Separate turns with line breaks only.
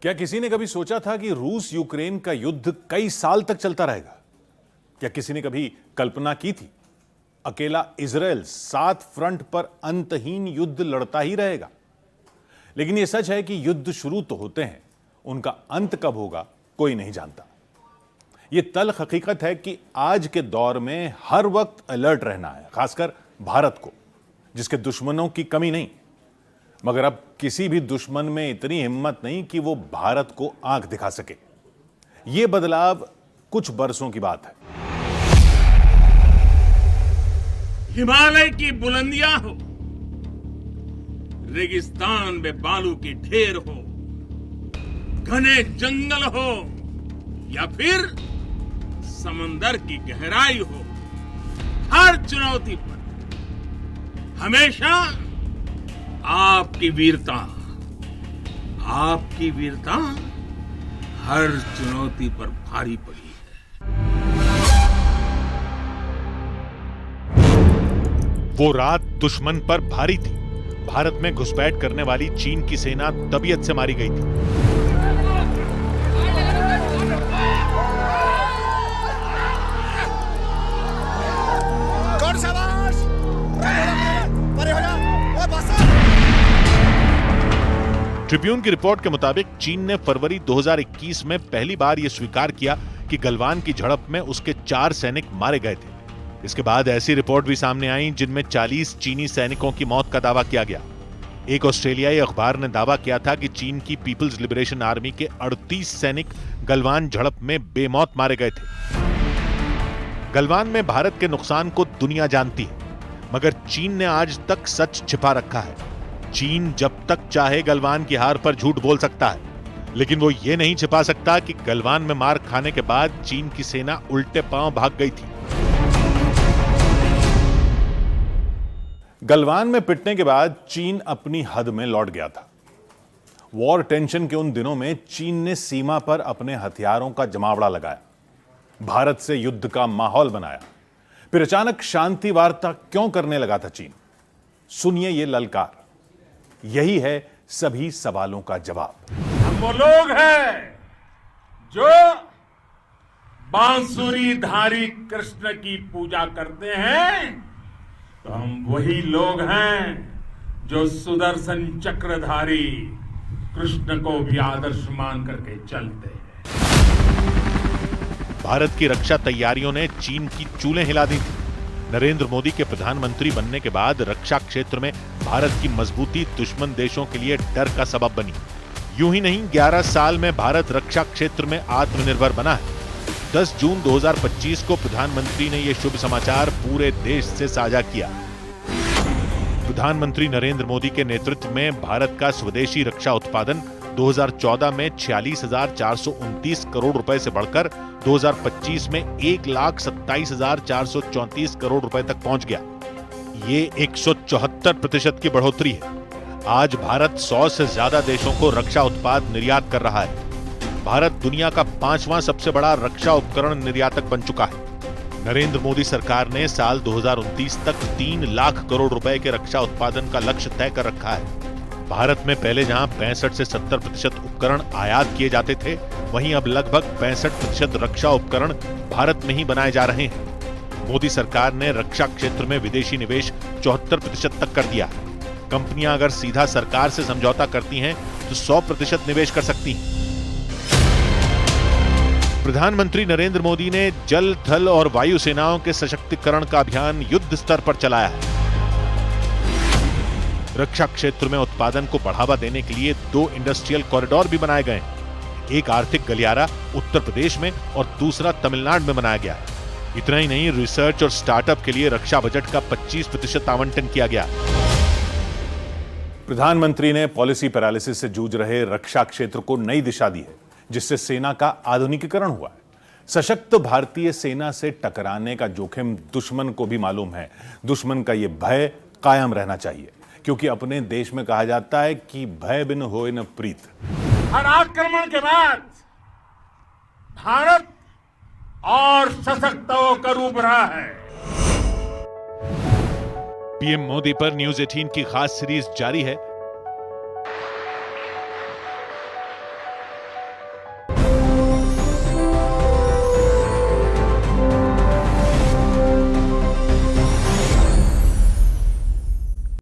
क्या किसी ने कभी सोचा था कि रूस यूक्रेन का युद्ध कई साल तक चलता रहेगा? क्या किसी ने कभी कल्पना की थी अकेला इजराइल 7 फ्रंट पर अंतहीन युद्ध लड़ता ही रहेगा? लेकिन यह सच है कि युद्ध शुरू तो होते हैं, उनका अंत कब होगा कोई नहीं जानता। यह तल्ख हकीकत है कि आज के दौर में हर वक्त अलर्ट रहना है, खासकर भारत को, जिसके दुश्मनों की कमी नहीं। मगर अब किसी भी दुश्मन में इतनी हिम्मत नहीं कि वो भारत को आंख दिखा सके। यह बदलाव कुछ बरसों की बात है।
हिमालय की बुलंदियां हो, रेगिस्तान में बालू की ढेर हो, घने जंगल हो या फिर समंदर की गहराई हो, हर चुनौती पर हमेशा आपकी वीरता हर चुनौती पर भारी पड़ी है।
वो रात दुश्मन पर भारी थी। भारत में घुसपैठ करने वाली चीन की सेना तबीयत से मारी गई थी। ट्रिब्यून की रिपोर्ट के मुताबिक चीन ने फरवरी 2021 में पहली बार यह स्वीकार किया कि गलवान की झड़प में उसके 4 सैनिक मारे गए थे। इसके बाद ऐसी रिपोर्ट भी सामने आई जिनमें 40 चीनी सैनिकों की मौत का दावा किया गया। एक ऑस्ट्रेलियाई अखबार ने दावा किया था कि चीन की पीपल्स लिबरेशन आर्मी के 38 सैनिक गलवान झड़प में बेमौत मारे गए थे। गलवान में भारत के नुकसान को दुनिया जानती है, मगर चीन ने आज तक सच छिपा रखा है। चीन जब तक चाहे गलवान की हार पर झूठ बोल सकता है, लेकिन वो ये नहीं छिपा सकता कि गलवान में मार खाने के बाद चीन की सेना उल्टे पांव भाग गई थी।
गलवान में पिटने के बाद चीन अपनी हद में लौट गया था। वॉर टेंशन के उन दिनों में चीन ने सीमा पर अपने हथियारों का जमावड़ा लगाया, भारत से युद्ध का माहौल बनाया। फिर अचानक शांति वार्ता क्यों करने लगा था चीन? सुनिए ये ललकार, यही है सभी सवालों का जवाब।
हम वो लोग हैं जो बांसुरी धारी कृष्ण की पूजा करते हैं, तो हम वही लोग हैं जो सुदर्शन चक्रधारी कृष्ण को भी आदर्श मान करके चलते हैं।
भारत की रक्षा तैयारियों ने चीन की चूलें हिला दी थी। नरेंद्र मोदी के प्रधानमंत्री बनने के बाद रक्षा क्षेत्र में भारत की मजबूती दुश्मन देशों के लिए डर का सबब बनी। यूं ही नहीं, 11 साल में भारत रक्षा क्षेत्र में आत्मनिर्भर बना है। 10 जून 2025 को प्रधानमंत्री ने यह शुभ समाचार पूरे देश से साझा किया। प्रधानमंत्री नरेंद्र मोदी के नेतृत्व में भारत का स्वदेशी रक्षा उत्पादन 2014 में 46,429 करोड़ रुपए से बढ़कर 2025 में 1,27,434 करोड़ रुपए तक पहुंच गया। ये 174% की बढ़ोतरी है। आज भारत 100 से ज्यादा देशों को रक्षा उत्पाद निर्यात कर रहा है। भारत दुनिया का 5वां सबसे बड़ा रक्षा उपकरण निर्यातक बन चुका है। नरेंद्र मोदी सरकार ने साल 2029 तक 3 लाख करोड़ रुपए के रक्षा उत्पादन का लक्ष्य तय कर रखा है। भारत में पहले जहां 65 से 70% उपकरण आयात किए जाते थे, वहीं अब लगभग 65% रक्षा उपकरण भारत में ही बनाए जा रहे हैं। मोदी सरकार ने रक्षा क्षेत्र में विदेशी निवेश 74% तक कर दिया है। कंपनियां अगर सीधा सरकार से समझौता करती हैं तो 100% निवेश कर सकती हैं। प्रधानमंत्री नरेंद्र मोदी ने जल, थल और वायु सेनाओं के सशक्तिकरण का अभियान युद्ध स्तर पर चलाया है। रक्षा क्षेत्र में उत्पादन को बढ़ावा देने के लिए 2 इंडस्ट्रियल कॉरिडोर भी बनाए गए हैं। एक आर्थिक गलियारा उत्तर प्रदेश में और दूसरा तमिलनाडु में बनाया गया है। इतना ही नहीं, रिसर्च और स्टार्टअप के लिए रक्षा बजट का 25% आवंटन किया गया।
प्रधानमंत्री ने पॉलिसी पैरालिसिस से जूझ रहे रक्षा क्षेत्र को नई दिशा दी है, जिससे सेना का आधुनिकीकरण हुआ है। सशक्त भारतीय सेना से टकराने का जोखिम दुश्मन को भी मालूम है। दुश्मन का यह भय कायम रहना चाहिए, क्योंकि अपने देश में कहा जाता है कि भय बिन होए न प्रीत।
हर आक्रमण के बाद भारत और सशक्त होकर उभरा है।
पीएम मोदी पर न्यूज़ 18 की खास सीरीज जारी है।